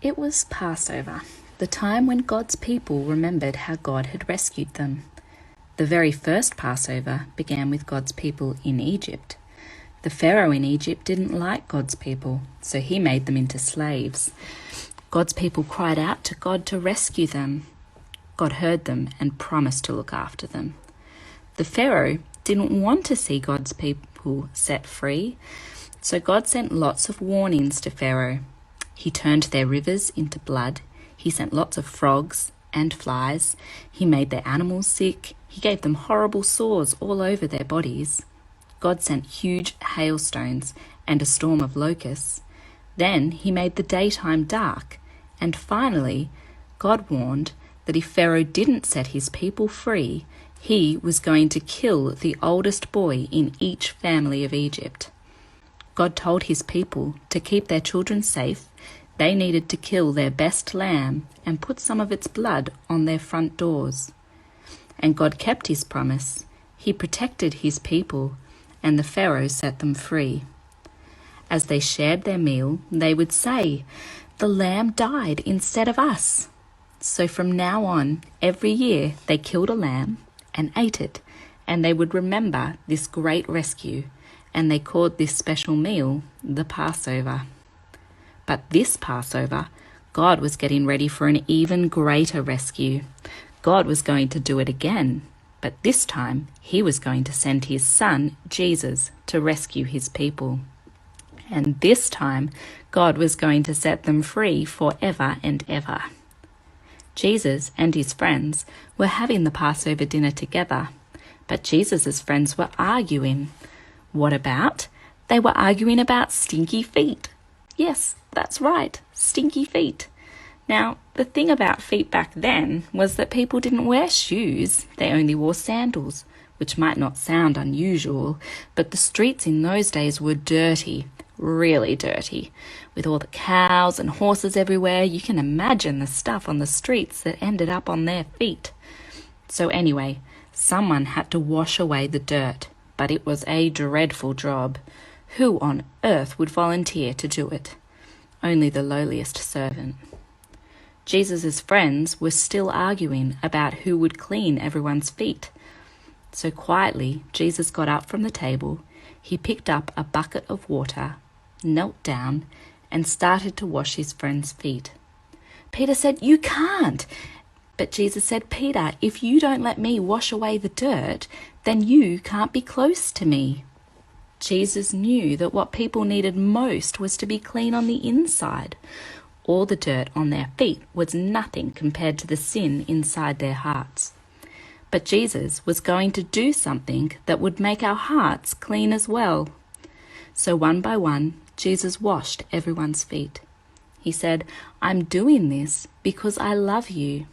It was Passover, the time when God's people remembered how God had rescued them. The very first Passover began with God's people in Egypt. The Pharaoh in Egypt didn't like God's people, so he made them into slaves. God's people cried out to God to rescue them. God heard them and promised to look after them. The Pharaoh didn't want to see God's people set free, so God sent lots of warnings to Pharaoh. He turned their rivers into blood. He sent lots of frogs and flies. He made their animals sick. He gave them horrible sores all over their bodies. God sent huge hailstones and a storm of locusts. Then he made the daytime dark. And finally, God warned that if Pharaoh didn't set his people free, he was going to kill the oldest boy in each family of Egypt. God told his people to keep their children safe. They needed to kill their best lamb and put some of its blood on their front doors. And God kept his promise. He protected his people, and the Pharaoh set them free. As they shared their meal, they would say, "The lamb died instead of us." So from now on, every year they killed a lamb and ate it, and they would remember this great rescue, and they called this special meal the Passover. But this Passover, God was getting ready for an even greater rescue. God was going to do it again, but this time he was going to send his son, Jesus, to rescue his people. And this time, God was going to set them free forever and ever. Jesus and his friends were having the Passover dinner together, but Jesus' friends were arguing. What about? They were arguing about stinky feet. Yes, that's right, stinky feet. Now, the thing about feet back then was that people didn't wear shoes. They only wore sandals, which might not sound unusual, but the streets in those days were dirty, really dirty. With all the cows and horses everywhere, you can imagine the stuff on the streets that ended up on their feet. So anyway, someone had to wash away the dirt, but it was a dreadful job. Who on earth would volunteer to do it? Only the lowliest servant. Jesus' friends were still arguing about who would clean everyone's feet. So quietly, Jesus got up from the table. He picked up a bucket of water, knelt down, and started to wash his friend's feet. Peter said, "You can't." But Jesus said, "Peter, if you don't let me wash away the dirt, then you can't be close to me." Jesus knew that what people needed most was to be clean on the inside. All the dirt on their feet was nothing compared to the sin inside their hearts. But Jesus was going to do something that would make our hearts clean as well. So one by one, Jesus washed everyone's feet. He said, "I'm doing this because I love you.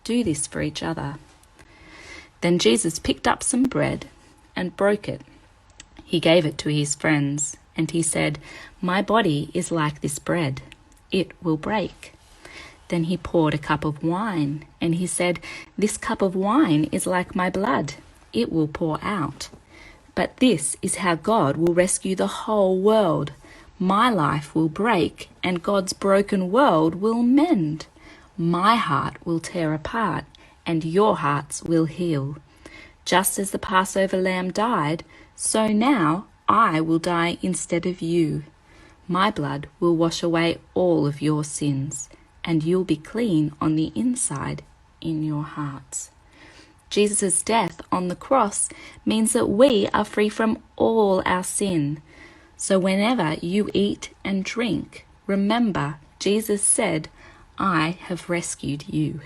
Do this for each other." Then Jesus picked up some bread and broke it. He gave it to his friends, and he said, "My body is like this bread. It will break." Then he poured a cup of wine, and he said, "This cup of wine is like my blood. It will pour out. But this is how God will rescue the whole world. My life will break, and God's broken world will mend. My heart will tear apart, and your hearts will heal. Just as the Passover lamb died, so now I will die instead of you. My blood will wash away all of your sins, and you'll be clean on the inside in your hearts." Jesus' death on the cross means that we are free from all our sin. So whenever you eat and drink, remember Jesus said, "I have rescued you."